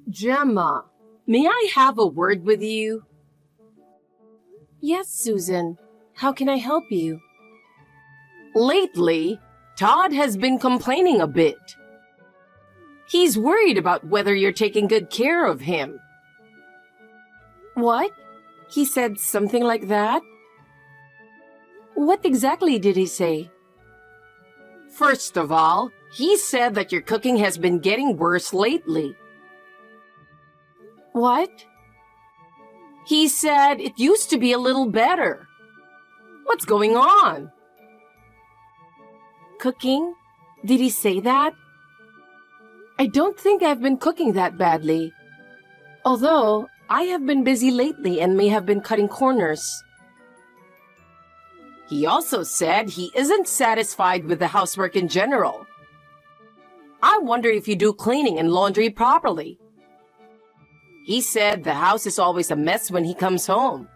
Gemma, may I have a word with you? Yes, Susan. How can I help you? Lately, Todd has been complaining a bit. He's worried about whether you're taking good care of him. What? He said something like that? What exactly did he say? First of all, he said that your cooking has been getting worse lately. What? He said it used to be a little better. What's going on? Cooking? Did he say that? I don't think I've been cooking that badly. Although, I have been busy lately and may have been cutting corners. He also said he isn't satisfied with the housework in general. I wonder if you do cleaning and laundry properly. He said the house is always a mess when he comes home.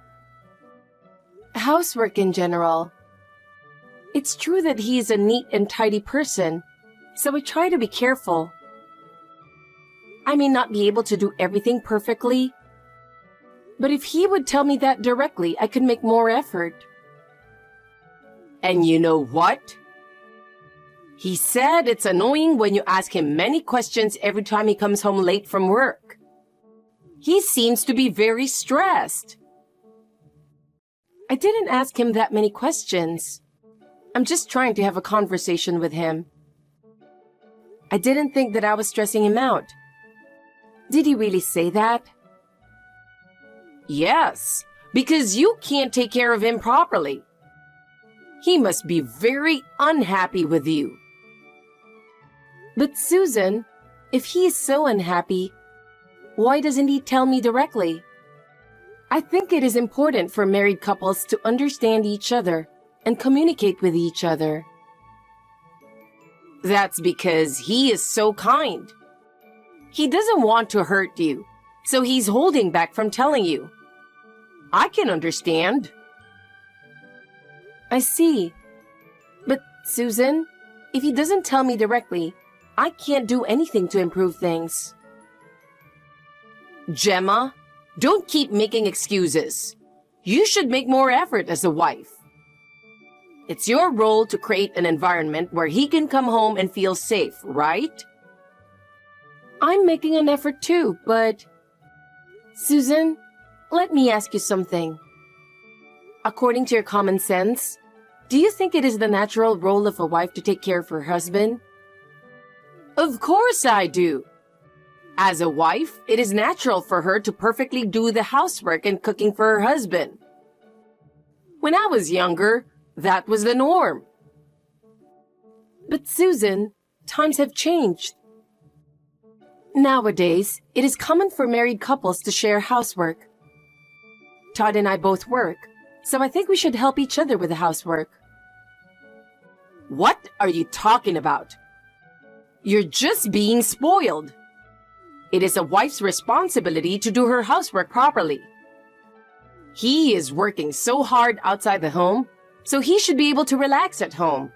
Housework in general. It's true that he is a neat and tidy person, so I try to be careful. I may not be able to do everything perfectly, but if he would tell me that directly, I could make more effort. And you know what? He said it's annoying when you ask him many questions every time he comes home late from work. He seems to be very stressed. I didn't ask him that many questions. I'm just trying to have a conversation with him. I didn't think that I was stressing him out. Did he really say that? Yes, because you can't take care of him properly. He must be very unhappy with you. But Susan, if he is so unhappy, why doesn't he tell me directly? I think it is important for married couples to understand each other and communicate with each other. That's because he is so kind. He doesn't want to hurt you, so he's holding back from telling you. I can understand. I see. But Susan, if he doesn't tell me directly, I can't do anything to improve things. Gemma, don't keep making excuses. You should make more effort as a wife. It's your role to create an environment where he can come home and feel safe, right? I'm making an effort too, but... Susan, let me ask you something. According to your common sense, do you think it is the natural role of a wife to take care of her husband? Of course I do. As a wife, it is natural for her to perfectly do the housework and cooking for her husband. When I was younger, that was the norm. But Susan, times have changed. Nowadays, it is common for married couples to share housework. Todd and I both work, so I think we should help each other with the housework. What are you talking about? You're just being spoiled. It is a wife's responsibility to do her housework properly. He is working so hard outside the home, so he should be able to relax at home.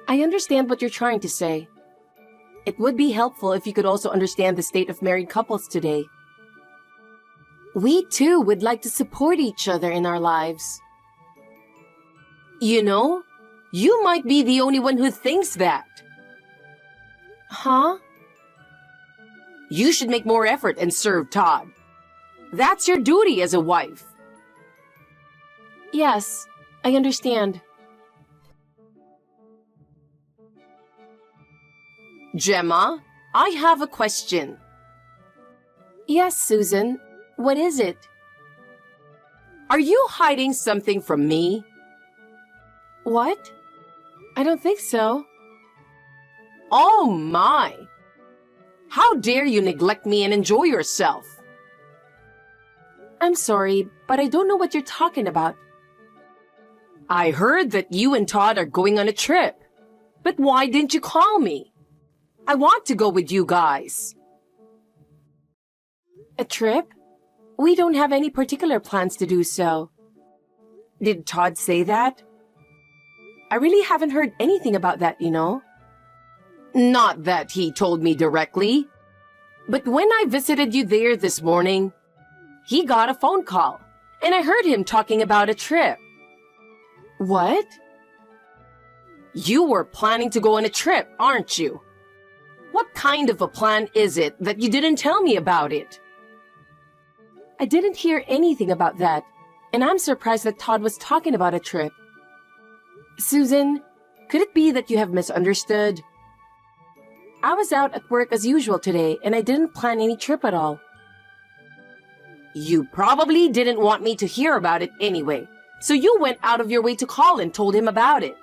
I understand what you're trying to say. It would be helpful if you could also understand the state of married couples today. We too would like to support each other in our lives. You know, you might be the only one who thinks that. Huh? You should make more effort and serve Todd. That's your duty as a wife. Yes, I understand. Gemma, I have a question. Yes, Susan. What is it? Are you hiding something from me? What? I don't think so. Oh my! How dare you neglect me and enjoy yourself? I'm sorry, but I don't know what you're talking about. I heard that you and Todd are going on a trip. But why didn't you call me? I want to go with you guys. A trip? We don't have any particular plans to do so. Did Todd say that? I really haven't heard anything about that, you know. Not that he told me directly. But when I visited you there this morning, he got a phone call, and I heard him talking about a trip. What? You were planning to go on a trip, aren't you? What kind of a plan is it that you didn't tell me about it? I didn't hear anything about that, and I'm surprised that Todd was talking about a trip. Susan, could it be that you have misunderstood? I was out at work as usual today, and I didn't plan any trip at all. You probably didn't want me to hear about it anyway, so you went out of your way to call and told him about it.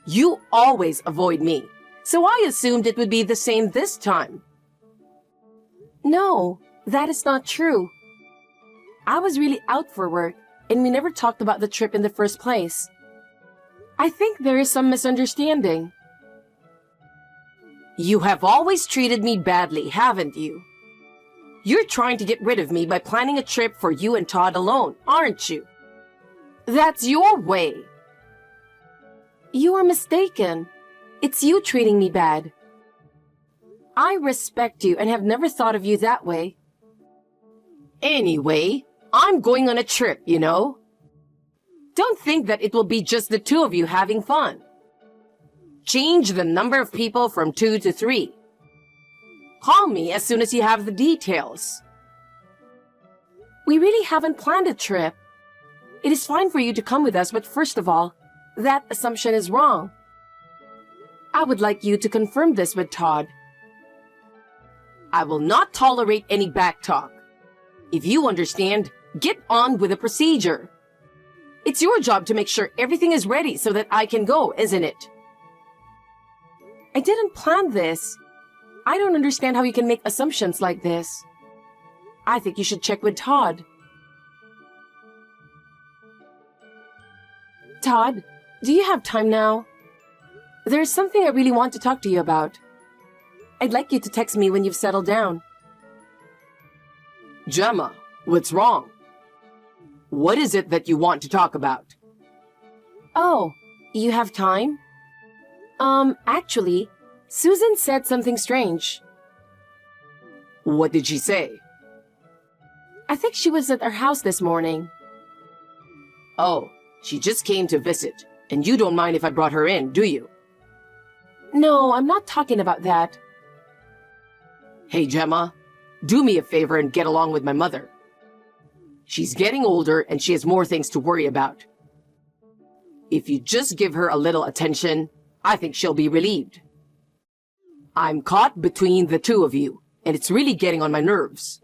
You always avoid me, so I assumed it would be the same this time. No, that is not true. I was really out for work, and we never talked about the trip in the first place. I think there is some misunderstanding. You have always treated me badly, haven't you? You're trying to get rid of me by planning a trip for you and Todd alone, aren't you? That's your way. You are mistaken. It's you treating me bad. I respect you and have never thought of you that way. Anyway, I'm going on a trip, you know. Don't think that it will be just the two of you having fun. Change the number of people from 2 to 3. Call me as soon as you have the details. We really haven't planned a trip. It is fine for you to come with us, but first of all, that assumption is wrong. I would like you to confirm this with Todd. I will not tolerate any backtalk. If you understand, get on with the procedure. It's your job to make sure everything is ready so that I can go, isn't it? I didn't plan this. I don't understand how you can make assumptions like this. I think you should check with Todd. Todd, do you have time now? There's something I really want to talk to you about. I'd like you to text me when you've settled down. Gemma, what's wrong? What is it that you want to talk about? Oh, you have time? Actually, Susan said something strange. What did she say? I think she was at our house this morning. Oh, she just came to visit, and you don't mind if I brought her in, do you? No, I'm not talking about that. Hey, Gemma, do me a favor and get along with my mother. She's getting older and she has more things to worry about. If you just give her a little attention, I think she'll be relieved. I'm caught between the two of you, and it's really getting on my nerves.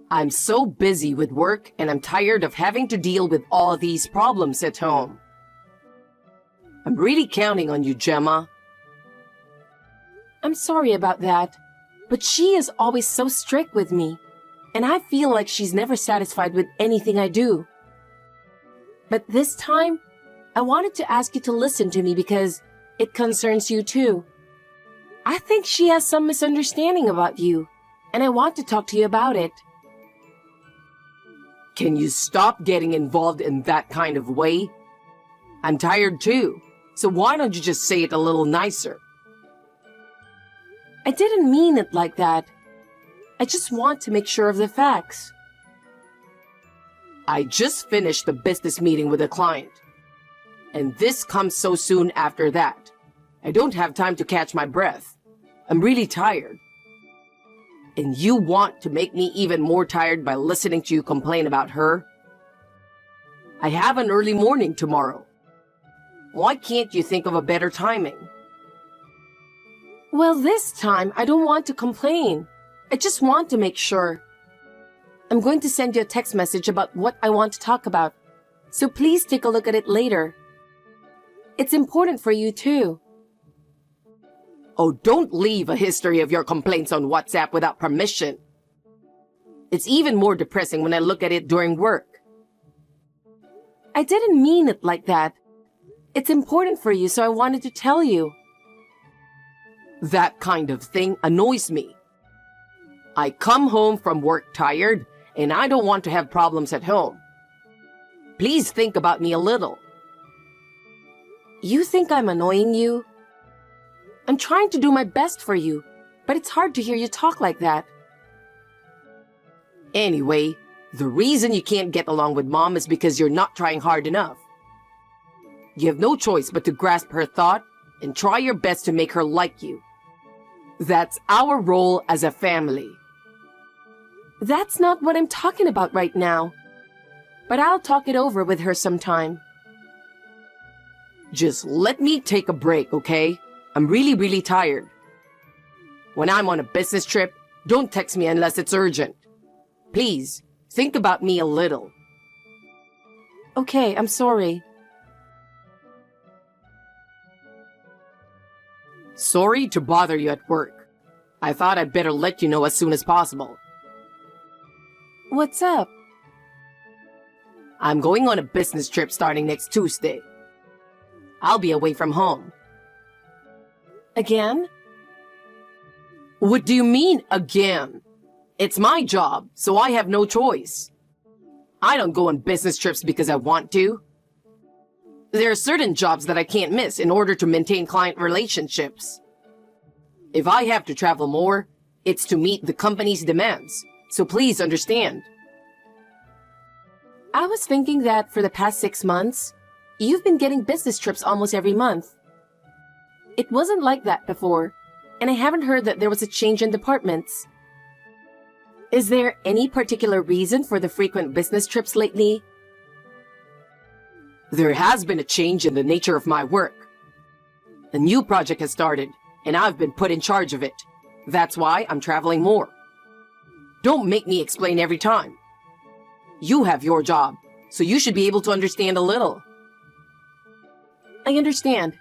I'm so busy with work, and I'm tired of having to deal with all these problems at home. I'm really counting on you, Gemma. I'm sorry about that, but she is always so strict with me, and I feel like she's never satisfied with anything I do. But this time, I wanted to ask you to listen to me because it concerns you too. I think she has some misunderstanding about you, and I want to talk to you about it. Can you stop getting involved in that kind of way? I'm tired too, so why don't you just say it a little nicer? I didn't mean it like that. I just want to make sure of the facts. I just finished the business meeting with a client, and this comes so soon after that. I don't have time to catch my breath. I'm really tired. And you want to make me even more tired by listening to you complain about her? I have an early morning tomorrow. Why can't you think of a better timing? Well, this time, I don't want to complain. I just want to make sure. I'm going to send you a text message about what I want to talk about, so please take a look at it later. It's important for you too. Oh, don't leave a history of your complaints on WhatsApp without permission. It's even more depressing when I look at it during work. I didn't mean it like that. It's important for you, so I wanted to tell you. That kind of thing annoys me. I come home from work tired, and I don't want to have problems at home. Please think about me a little. You think I'm annoying you? I'm trying to do my best for you, but it's hard to hear you talk like that. Anyway, the reason you can't get along with Mom is because you're not trying hard enough. You have no choice but to grasp her thought and try your best to make her like you. That's our role as a family. That's not what I'm talking about right now. But I'll talk it over with her sometime. Just let me take a break, okay? I'm really tired. When I'm on a business trip, don't text me unless it's urgent. Please, think about me a little. Okay, I'm sorry. Sorry to bother you at work. I thought I'd better let you know as soon as possible. What's up? I'm going on a business trip starting next Tuesday. I'll be away from home. Again? What do you mean, again? It's my job, so I have no choice. I don't go on business trips because I want to. There are certain jobs that I can't miss in order to maintain client relationships. If I have to travel more, it's to meet the company's demands, so please understand. I was thinking that for the past 6 months, you've been getting business trips almost every month. It wasn't like that before, and I haven't heard that there was a change in departments. Is there any particular reason for the frequent business trips lately? There has been a change in the nature of my work. A new project has started, and I've been put in charge of it. That's why I'm traveling more. Don't make me explain every time. You have your job, so you should be able to understand a little. I understand.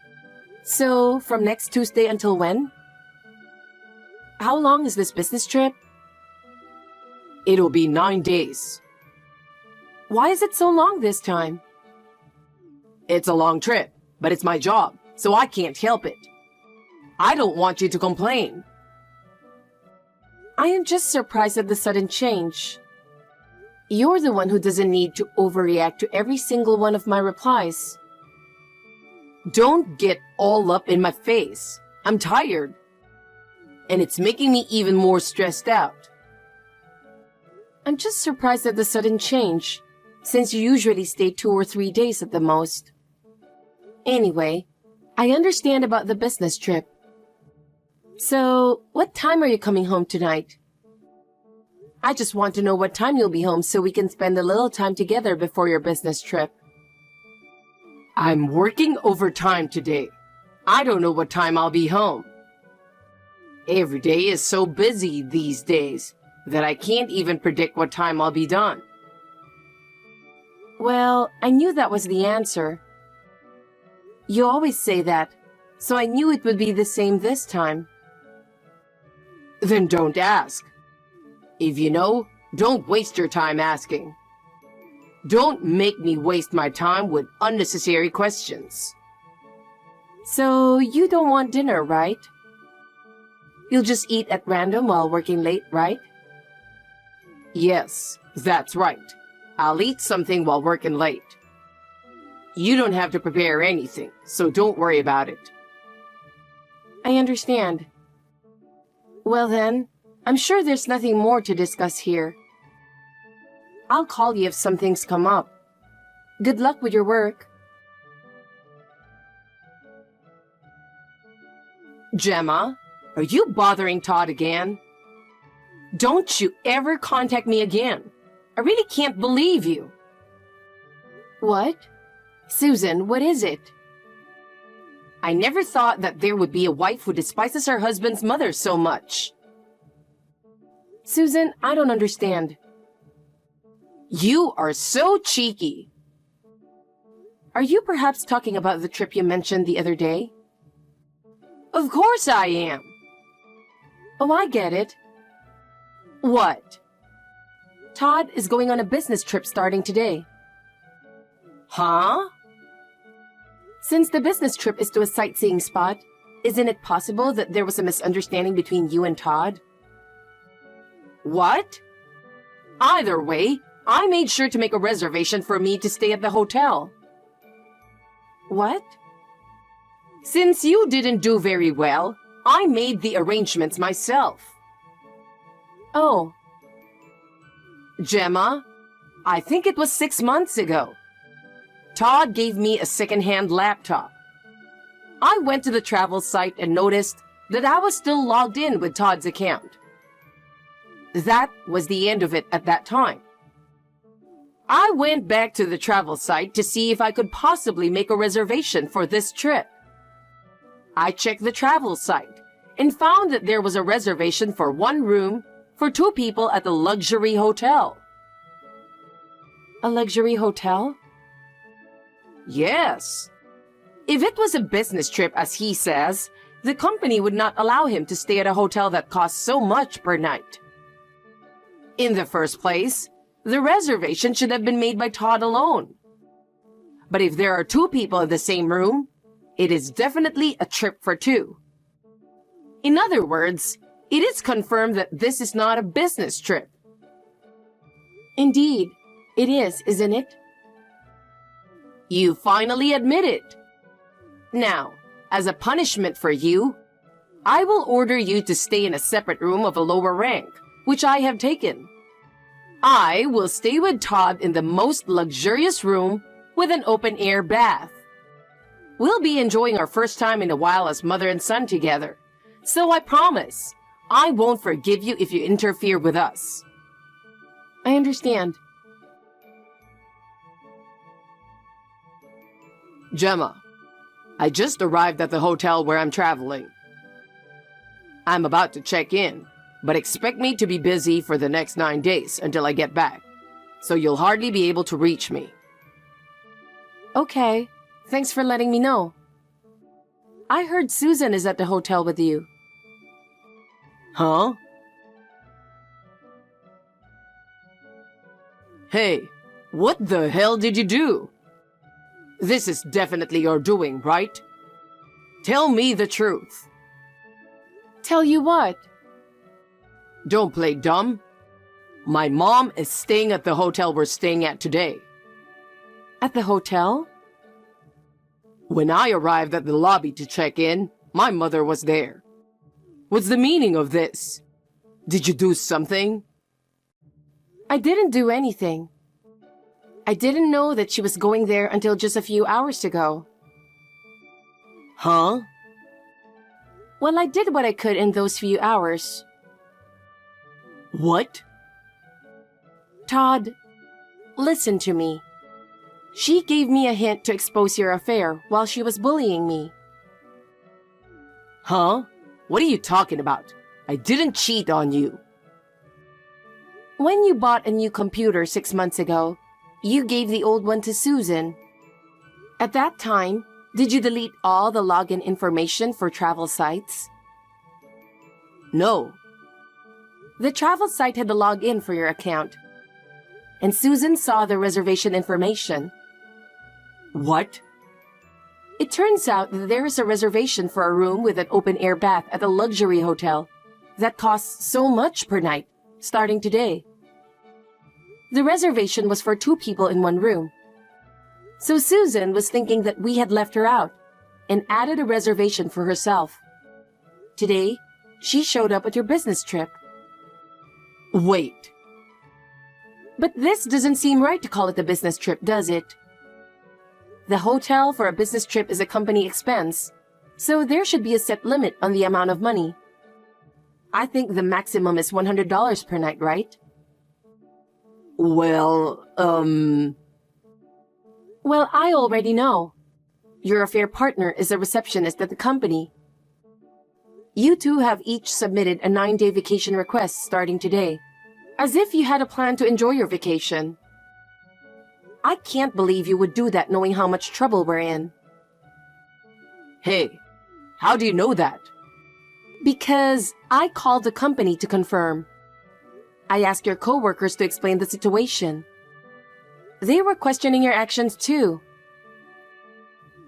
So, from next Tuesday until when? How long is this business trip? It'll be 9 days. Why is it so long this time? It's a long trip, but it's my job, so I can't help it. I don't want you to complain. I am just surprised at the sudden change. You're the one who doesn't need to overreact to every single one of my replies. Don't get all up in my face. I'm tired. And it's making me even more stressed out. I'm just surprised at the sudden change, since you usually stay 2 or 3 days at the most. Anyway, I understand about the business trip. So, what time are you coming home tonight? I just want to know what time you'll be home so we can spend a little time together before your business trip. I'm working overtime today. I don't know what time I'll be home. Every day is so busy these days that I can't even predict what time I'll be done. Well, I knew that was the answer. You always say that, so I knew it would be the same this time. Then don't ask. If you know, don't waste your time asking. Don't make me waste my time with unnecessary questions. So, you don't want dinner, right? You'll just eat at random while working late, right? Yes, that's right. I'll eat something while working late. You don't have to prepare anything, so don't worry about it. I understand. Well then, I'm sure there's nothing more to discuss here. I'll call you if something's come up. Good luck with your work. Gemma, are you bothering Todd again? Don't you ever contact me again. I really can't believe you. What? Susan, what is it? I never thought that there would be a wife who despises her husband's mother so much. Susan, I don't understand. You are so cheeky. Are you perhaps talking about the trip you mentioned the other day? Of course I am. Oh, I get it. What? Todd is going on a business trip starting today. Huh? Since the business trip is to a sightseeing spot, isn't it possible that there was a misunderstanding between you and Todd? What? Either way, I made sure to make a reservation for me to stay at the hotel. What? Since you didn't do very well, I made the arrangements myself. Oh, Gemma, I think it was 6 months ago. Todd gave me a second-hand laptop. I went to the travel site and noticed that I was still logged in with Todd's account. That was the end of it at that time. I went back to the travel site to see if I could possibly make a reservation for this trip. I checked the travel site and found that there was a reservation for one room for 2 people at the luxury hotel. a luxury hotel? Yes. If it was a business trip, as he says, the company would not allow him to stay at a hotel that costs so much per night. In the first place, the reservation should have been made by Todd alone. But if there are 2 people in the same room, it is definitely a trip for 2. In other words, it is confirmed that this is not a business trip. Indeed, it is, isn't it? You finally admit it. Now, as a punishment for you, I will order you to stay in a separate room of a lower rank, which I have taken. I will stay with Todd in the most luxurious room with an open-air bath. We'll be enjoying our first time in a while as mother and son together, so I promise I won't forgive you if you interfere with us. I understand. Gemma, I just arrived at the hotel where I'm traveling. I'm about to check in, but expect me to be busy for the next 9 days until I get back, so you'll hardly be able to reach me. Okay, thanks for letting me know. I heard Susan is at the hotel with you. Huh? Hey, what the hell did you do? This is definitely your doing, right? Tell me the truth. Tell you what? Don't play dumb. My mom is staying at the hotel we're staying at today. At the hotel? When I arrived at the lobby to check in, my mother was there. What's the meaning of this? Did you do something? I didn't do anything. I didn't know that she was going there until just a few hours ago. Huh? Well, I did what I could in those few hours. What? Todd, listen to me. She gave me a hint to expose your affair while she was bullying me. Huh? What are you talking about? I didn't cheat on you. When you bought a new computer 6 months ago, you gave the old one to Susan. At that time, did you delete all the login information for travel sites? No. The travel site had the login for your account, and Susan saw the reservation information. What? It turns out that there is a reservation for a room with an open-air bath at a luxury hotel that costs so much per night, starting today. The reservation was for 2 people in one room. So Susan was thinking that we had left her out and added a reservation for herself. Today, she showed up at your business trip. Wait. But this doesn't seem right to call it a business trip, does it? The hotel for a business trip is a company expense, so there should be a set limit on the amount of money. I think the maximum is $100 per night, right? Well, Well, I already know. Your affair partner is a receptionist at the company. You 2 have each submitted a 9-day vacation request starting today, as if you had a plan to enjoy your vacation. I can't believe you would do that knowing how much trouble we're in. Hey, how do you know that? Because I called the company to confirm. I asked your coworkers to explain the situation. They were questioning your actions too.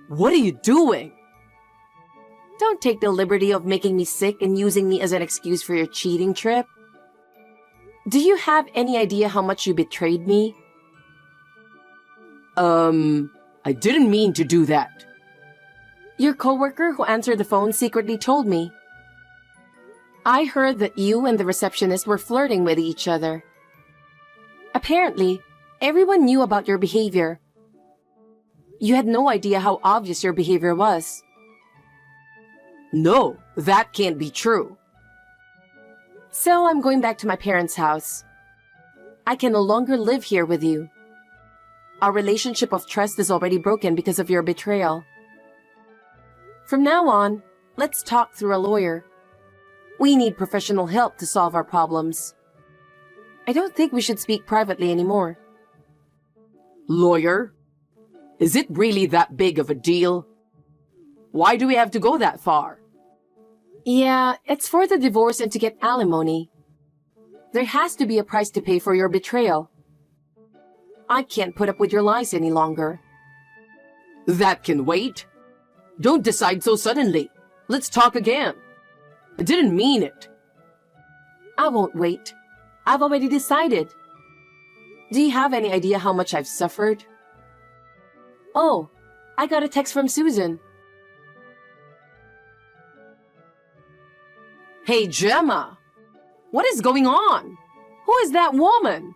What are you doing? Don't take the liberty of making me sick and using me as an excuse for your cheating trip. Do you have any idea how much you betrayed me? I didn't mean to do that. Your coworker who answered the phone secretly told me. I heard that you and the receptionist were flirting with each other. Apparently, everyone knew about your behavior. You had no idea how obvious your behavior was. No, that can't be true. So I'm going back to my parents' house. I can no longer live here with you. Our relationship of trust is already broken because of your betrayal. From now on, let's talk through a lawyer. We need professional help to solve our problems. I don't think we should speak privately anymore. Lawyer? Is it really that big of a deal? Why do we have to go that far? Yeah, it's for the divorce and to get alimony. There has to be a price to pay for your betrayal. I can't put up with your lies any longer. That can wait. Don't decide so suddenly. Let's talk again. I didn't mean it. I won't wait. I've already decided. Do you have any idea how much I've suffered? Oh, I got a text from Susan. Hey, Gemma. What is going on? Who is that woman?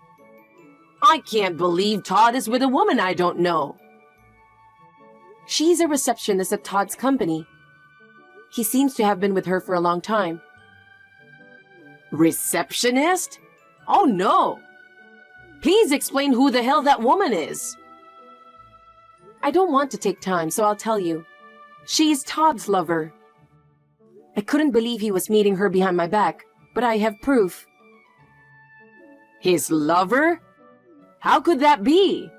I can't believe Todd is with a woman I don't know. She's a receptionist at Todd's company. He seems to have been with her for a long time. Receptionist? Oh no. Please explain who the hell that woman is. I don't want to take time, so I'll tell you. She's Todd's lover. I couldn't believe he was meeting her behind my back, but I have proof. His lover? How could that be?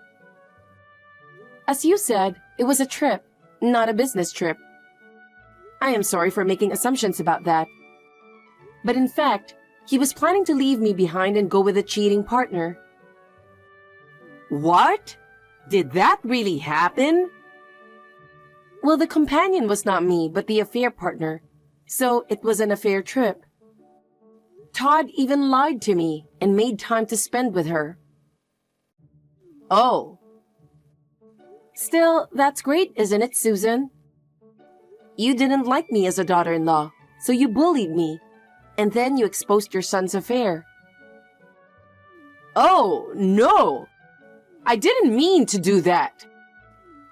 As you said, it was a trip, not a business trip. I am sorry for making assumptions about that. But in fact, he was planning to leave me behind and go with a cheating partner. What? Did that really happen? Well, the companion was not me, but the affair partner. So it was an affair trip. Todd even lied to me and made time to spend with her. Oh. Still, that's great, isn't it, Susan? You didn't like me as a daughter-in-law, so you bullied me, and then you exposed your son's affair. Oh, no. I didn't mean to do that.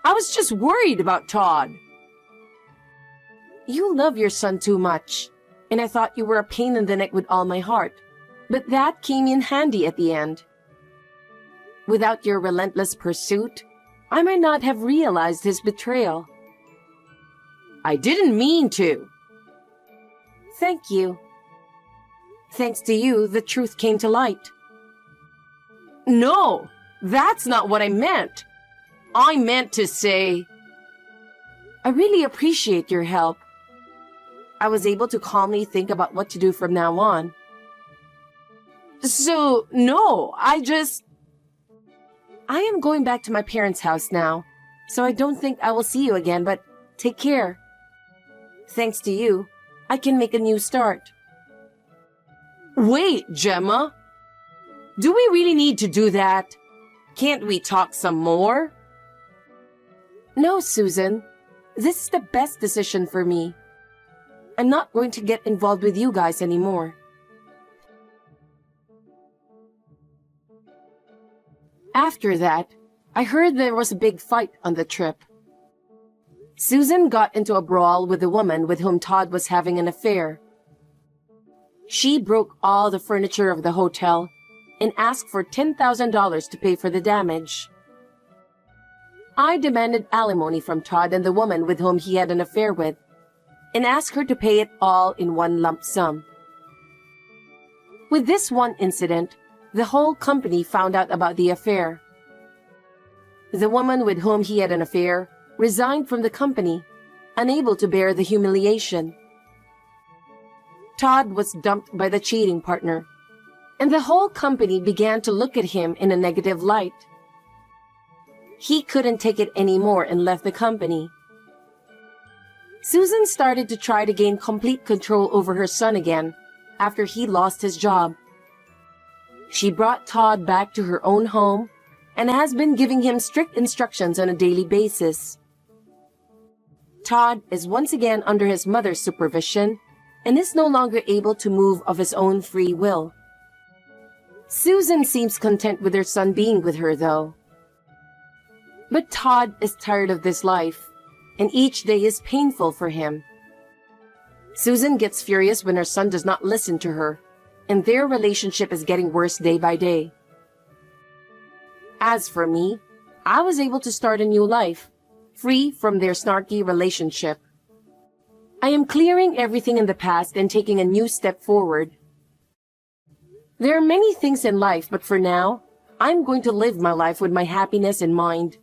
I was just worried about Todd. You love your son too much, and I thought you were a pain in the neck with all my heart. But that came in handy at the end. Without your relentless pursuit, I might not have realized his betrayal. I didn't mean to. Thank you. Thanks to you, the truth came to light. No, that's not what I meant. I meant to say... I really appreciate your help. I was able to calmly think about what to do from now on. So, no, I am going back to my parents' house now, so I don't think I will see you again, but take care. Thanks to you, I can make a new start. Wait, Gemma. Do we really need to do that? Can't we talk some more? No, Susan. This is the best decision for me. I'm not going to get involved with you guys anymore. After that, I heard there was a big fight on the trip. Susan got into a brawl with the woman with whom Todd was having an affair. She broke all the furniture of the hotel and asked for $10,000 to pay for the damage. I demanded alimony from Todd and the woman with whom he had an affair with, and asked her to pay it all in one lump sum. With this one incident, the whole company found out about the affair. The woman with whom he had an affair resigned from the company, unable to bear the humiliation. Todd was dumped by the cheating partner, and the whole company began to look at him in a negative light. He couldn't take it anymore and left the company. Susan started to try to gain complete control over her son again after he lost his job. She brought Todd back to her own home and has been giving him strict instructions on a daily basis. Todd is once again under his mother's supervision and is no longer able to move of his own free will. Susan seems content with her son being with her, though. But Todd is tired of this life, and each day is painful for him. Susan gets furious when her son does not listen to her, and their relationship is getting worse day by day. As for me, I was able to start a new life, free from their snarky relationship. I am clearing everything in the past and taking a new step forward. There are many things in life, but for now, I'm going to live my life with my happiness in mind.